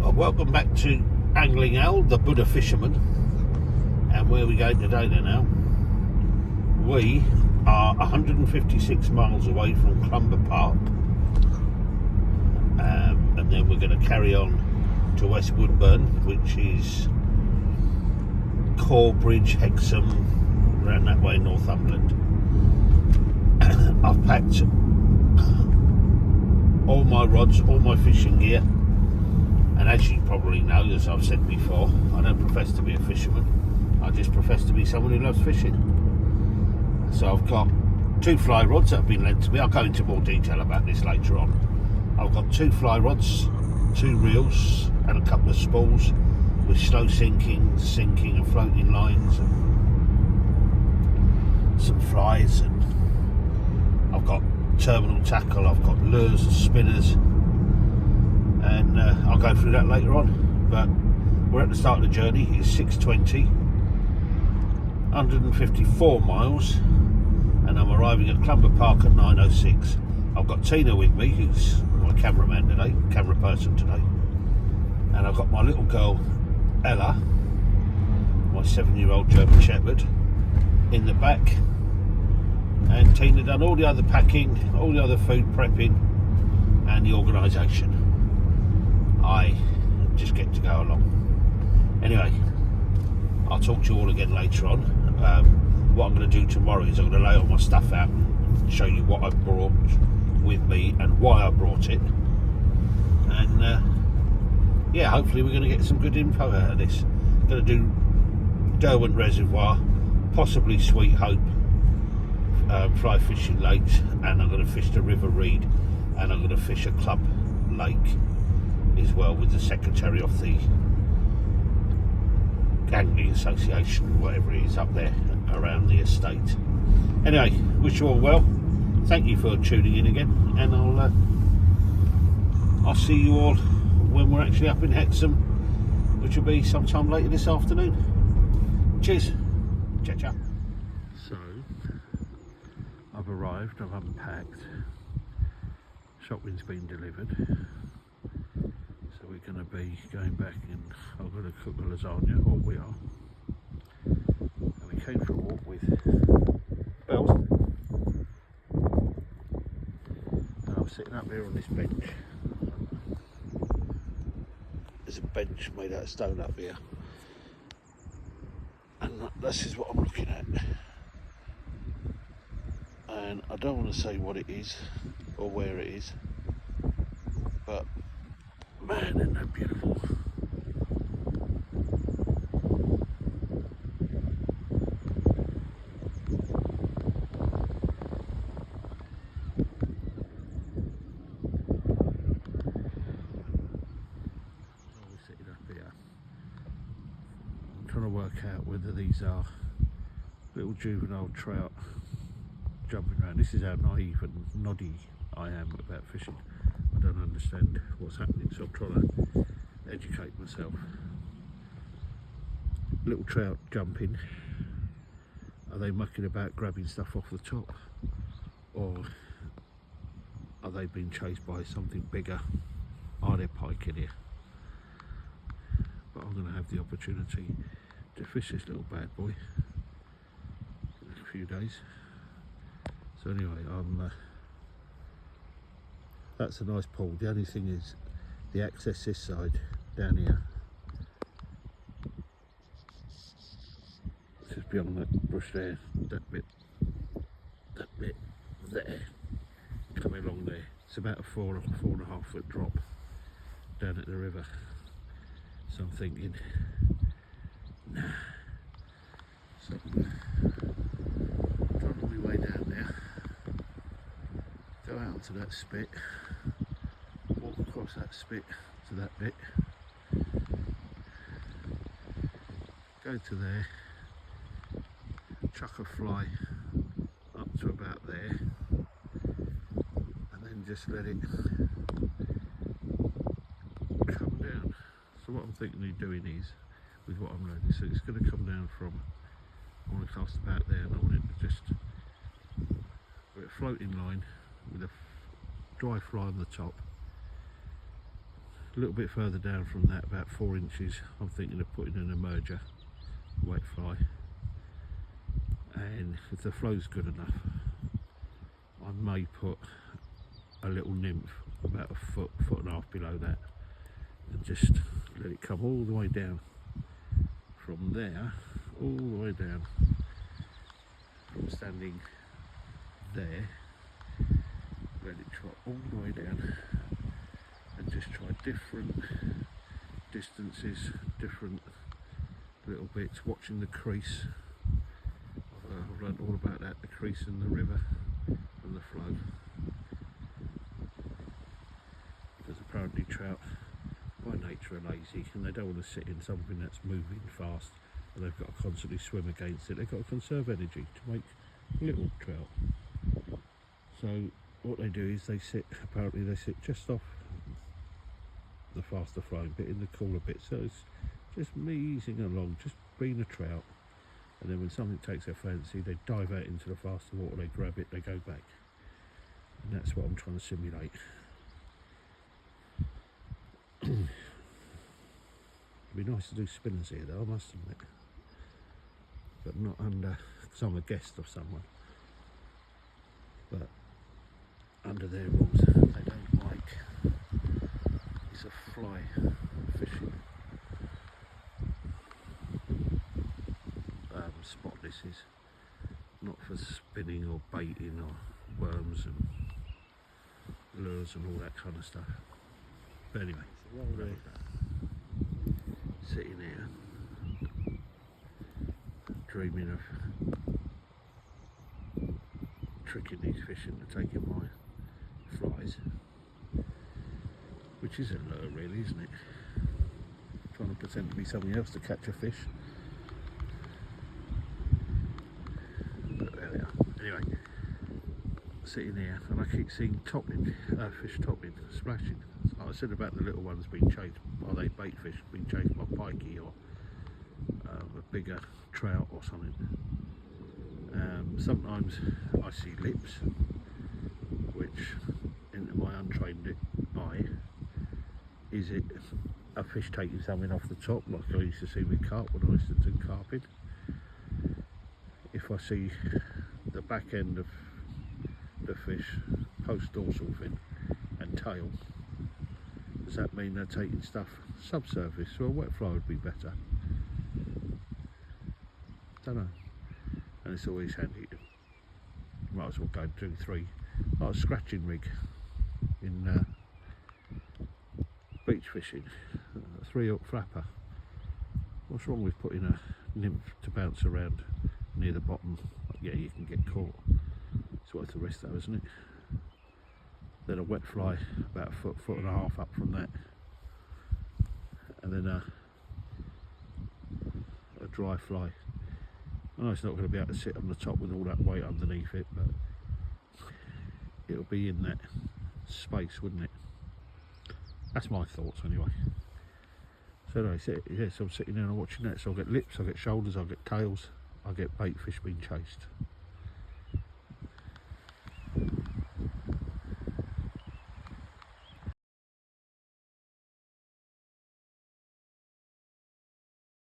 Well, welcome back to Angling Al, the Buddha fisherman. And where are we going today then, Al? We are 156 miles away from Clumber Park. And then we're going to carry on to West Woodburn, which is Corbridge, Hexham, around that way, Northumberland. I've packed all my rods, all my fishing gear. And as you probably know, as I've said before, I don't profess to be a fisherman. I just profess to be someone who loves fishing. So I've got 2 fly rods that have been lent to me. I'll go into more detail about this later on. I've got 2 fly rods, 2 reels, and a couple of spools with slow sinking and floating lines, and some flies. And I've got terminal tackle, I've got lures and spinners. And I'll go through that later on, but we're at the start of the journey. It's 6:20, 154 miles, and I'm arriving at Clumber Park at 9:06. I've got Tina with me, who's my camera person today, and I've got my little girl Ella, my 7-year-old German Shepherd, in the back, and Tina done all the other packing, all the other food prepping, and the organisation. I just get to go along. Anyway, I'll talk to you all again later on. What I'm going to do tomorrow is I'm going to lay all my stuff out and show you what I've brought with me and why I brought it. And yeah, hopefully we're going to get some good info out of this. I'm going to do Derwent Reservoir, possibly Sweet Hope, fly fishing lakes, and I'm going to fish the River Reed, and I'm going to fish a club lake as well with the secretary of the Angling Association, whatever it is up there around the estate. Anyway, wish you all well. Thank you for tuning in again, and I'll see you all when we're actually up in Hexham, which will be sometime later this afternoon. Cheers. Ciao, ciao. So, I've arrived, I've unpacked, shopping's been delivered. So we're going to be going back and I'm going to cook a lasagna, or we are. And we came for a walk with Bells. And I'm sitting up here on this bench. There's a bench made out of stone up here. And this is what I'm looking at. And I don't want to say what it is or where it is, but man, isn't that beautiful? We're sitting up here. I'm trying to work out whether these are little juvenile trout jumping around. This is how naive and noddy I am about fishing. I don't understand what's happening, so I'm trying to educate myself. Little trout jumping. Are they mucking about grabbing stuff off the top, or are they being chased by something bigger? Are there pike in here? But I'm going to have the opportunity to fish this little bad boy in a few days. So anyway, that's a nice pool. The only thing is the access this side, down here, just beyond that bush there, that bit there, coming along there. It's about a 4.5 foot drop down at the river. So I'm thinking, nah. So trying my way down there, go out onto that spit, walk across that spit to that bit, go to there, chuck a fly up to about there, and then just let it come down. So what I'm thinking of doing is, with what I'm learning, so it's going to come down from, I want to cast about there, and I want it to just, with a floating line, with a dry fly on the top, a little bit further down from that, about 4 inches, I'm thinking of putting an emerger wet fly, and if the flow's good enough I may put a little nymph about a foot and a half below that, and just let it come all the way down from there, all the way down from standing there, let it trot all the way down and just try different distances, different little bits, watching the crease. I've learned all about that, the crease in the river and the flow, because apparently trout by nature are lazy and they don't want to sit in something that's moving fast, and they've got to constantly swim against it. They've got to conserve energy to make little trout. So what they do is they sit just off the faster flowing bit, in the cooler bit, so it's just easing along, just being a trout, and then when something takes their fancy they dive out into the faster water, they grab it, they go back, and that's what I'm trying to simulate. It'd be nice to do spinners here though, I must admit, but not under, because I'm a guest of someone, but under their rules they don't like. It's a fly fishing spot. This is not for spinning or baiting or worms and lures and all that kind of stuff. But anyway, sitting here dreaming of tricking these fish into taking my flies, which is a lure really, isn't it? Trying to pretend to be something else to catch a fish. But there we are. Anyway, sitting here and I keep seeing topping, fish topping, splashing. Like I said about the little ones being chased, are they bait fish being chased by pikey or a bigger trout or something. Sometimes I see lips, which into my untrained eye, is it a fish taking something off the top, like I used to see with carp when I used to do carping. If I see the back end of the fish, post dorsal fin and tail, does that mean they're taking stuff subsurface? So a wet fly would be better. Don't know. And it's always handy to, might as well go and do 3, like a scratching rig in beach fishing, 3-hook flapper. What's wrong with putting a nymph to bounce around near the bottom? Yeah, you can get caught. It's worth the risk though, isn't it? Then a wet fly about a foot and a half up from that, and then a dry fly. I know it's not going to be able to sit on the top with all that weight underneath it, but it'll be in that space, wouldn't it? That's my thoughts anyway. So anyway, yes, I'm sitting there and watching that, so I'll get lips, I'll get shoulders, I'll get tails, I'll get bait fish being chased.